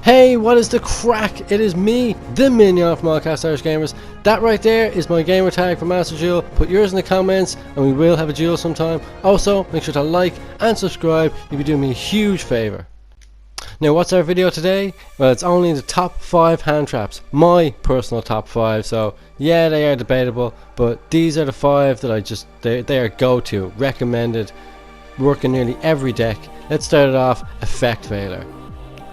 Hey, what is the crack? It is me, the Minion from AllCast Irish Gamers. That right there is my gamer tag for Master Duel. Put yours in the comments and we will have a duel sometime. Also, make sure to like and subscribe. You'll be doing me a huge favour. Now, what's our video today? Well, it's only the top 5 hand traps. My personal top 5. So, yeah, they are debatable, but these are the 5 that they are go-to, recommended, work in nearly every deck. Let's start it off. Effect Veiler.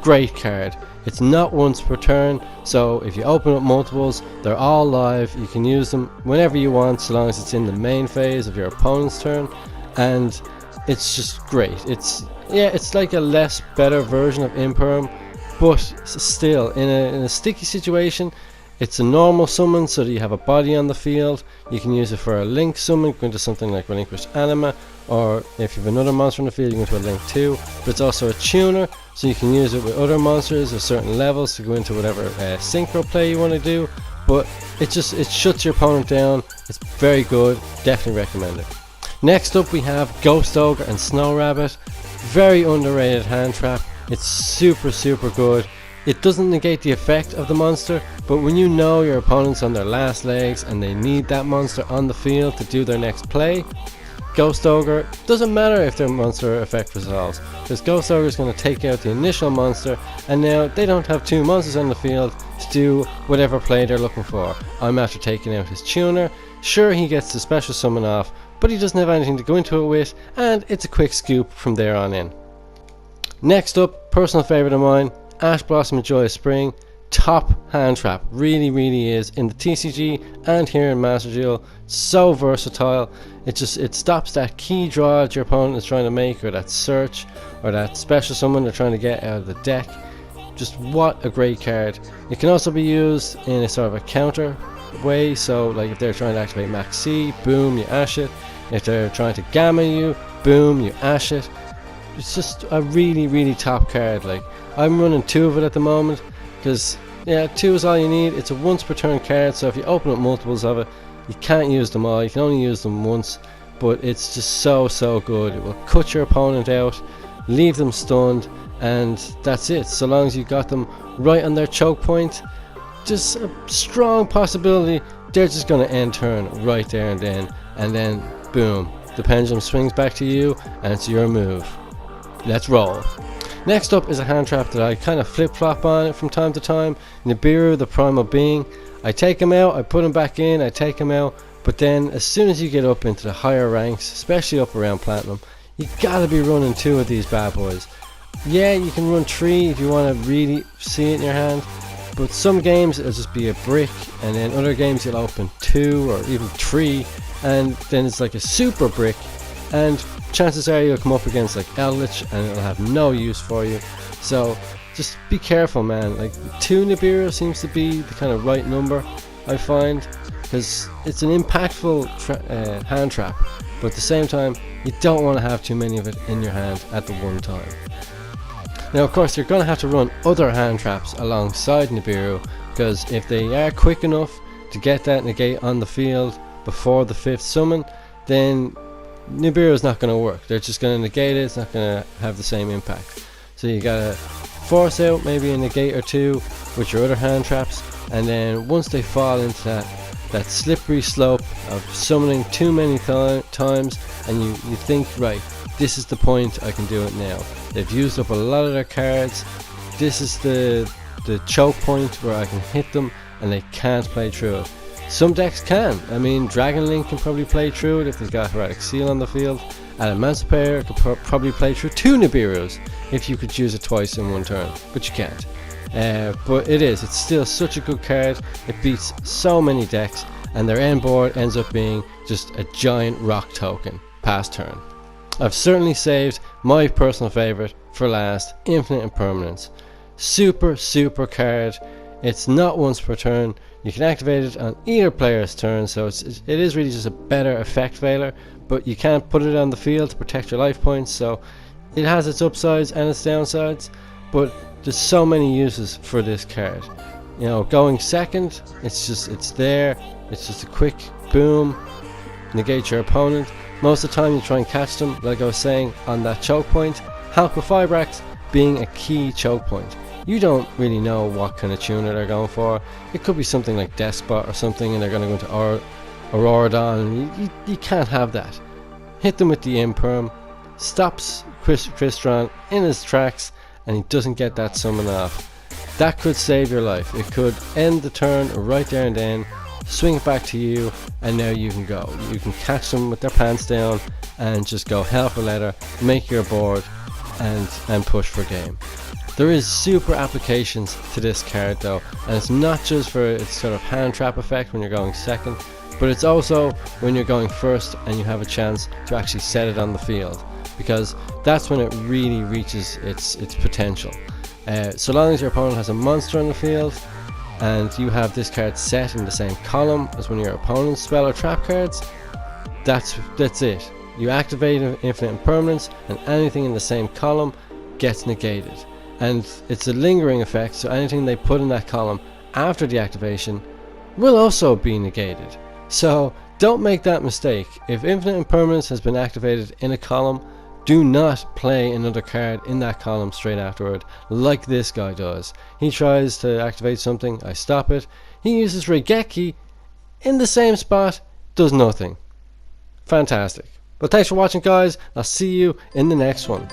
Great card. It's not once per turn, so if you open up multiples, they're all live. You can use them whenever you want, so long as it's in the main phase of your opponent's turn, and it's just great. It's like a better version of Imperm, but still in a sticky situation. It's a normal summon, so that you have a body on the field. You can use it for a link summon, go into something like Relinquished Anima, or if you have another monster in the field, you can go into a link too. But it's also a tuner, so you can use it with other monsters at certain levels to go into whatever synchro play you want to do. But it shuts your opponent down. It's very good, definitely recommend it. Next up we have Ghost Ogre and Snow Rabbit. Very underrated hand trap. It's super good. It doesn't negate the effect of the monster, but when you know your opponent's on their last legs and they need that monster on the field to do their next play, Ghost Ogre, doesn't matter if their monster effect resolves, because Ghost Ogre is going to take out the initial monster, and now they don't have 2 monsters on the field to do whatever play they're looking for. I'm after taking out his tuner. Sure, he gets the special summon off, but he doesn't have anything to go into it with, and it's a quick scoop from there on in. Next up, personal favourite of mine, Ash Blossom of Joyous Spring. Top hand trap, really is, in the TCG and here in Master Duel. So versatile. It stops that key draw that your opponent is trying to make, or that search, or that special summon they're trying to get out of the deck. Just what a great card. It can also be used in a sort of a counter way, so like if they're trying to activate Max C, boom, you ash it. If they're trying to gamma you, boom, you ash it. It's just a really top card. Like, I'm running 2 of it at the moment, because 2 is all you need. It's a once per turn card, so if you open up multiples of it, you can't use them all. You can only use them once, but it's just so good. It will cut your opponent out, leave them stunned, and that's it. So long as you got them right on their choke point, just a strong possibility they're just going to end turn right there and then boom, the pendulum swings back to you and it's your move. Let's roll. Next up is a hand trap that I kind of flip-flop on from time to time. Niburu, the Primal Being. I take him out, I put him back in, I take him out, but then as soon as you get up into the higher ranks, especially up around Platinum, you gotta be running 2 of these bad boys. Yeah, you can run 3 if you want to really see it in your hand, but some games it'll just be a brick, and then other games you'll open 2 or even 3, and then it's like a super brick, and chances are you'll come up against like Eldritch and it'll have no use for you. So just be careful, man. Like 2 Niburu seems to be the kind of right number, I find, because it's an impactful hand trap, but at the same time you don't want to have too many of it in your hand at the one time. Now of course you're going to have to run other hand traps alongside Niburu, because if they are quick enough to get that negate on the field before the 5th summon, then Niburu is not going to work. They're just going to negate it. It's not going to have the same impact. So you gotta force out maybe a negate or 2 with your other hand traps, and then once they fall into that slippery slope of summoning too many times, and you think, right, this is the point, I can do it now. They've used up a lot of their cards. This is the choke point where I can hit them and they can't play through it. Some decks can. I mean, Dragon Link can probably play through it if they've got Heretic Seal on the field. Emancipator could probably play through 2 Niburus if you could use it twice in one turn, but you can't. But it's still such a good card. It beats so many decks, and their end board ends up being just a giant rock token past turn. I've certainly saved my personal favourite for last, Infinite Impermanence. Super card. It's not once per turn. You can activate it on either player's turn, so it is really just a better effect veiler, but you can't put it on the field to protect your life points, so it has its upsides and its downsides, but there's so many uses for this card. You know, going second, it's there, it's just a quick boom, negate your opponent. Most of the time you try and catch them, like I was saying, on that choke point. Halqa Fibrax being a key choke point. you don't really know what kind of tuner they're going for. It could be something like Despot or something, and they're going to go into Auroradon. You can't have that. Hit them with the Imperm, stops Crystron in his tracks, and he doesn't get that summon off. That could save your life. It could end the turn right there and then, swing it back to you, and now you can go. You can catch them with their pants down and just go hell for leather, make your board, and push for game. There is super applications to this card though, and it's not just for its sort of hand trap effect when you're going second, but it's also when you're going first and you have a chance to actually set it on the field, because that's when it really reaches its potential. So long as your opponent has a monster on the field and you have this card set in the same column as one of your opponent's spell or trap cards, that's it. You activate Infinite Impermanence and anything in the same column gets negated. And it's a lingering effect, so anything they put in that column after the activation will also be negated. So don't make that mistake. If Infinite Impermanence has been activated in a column, do not play another card in that column straight afterward, like this guy does. He tries to activate something, I stop it. He uses Raigeki in the same spot, does nothing. Fantastic. But thanks for watching, guys. I'll see you in the next one.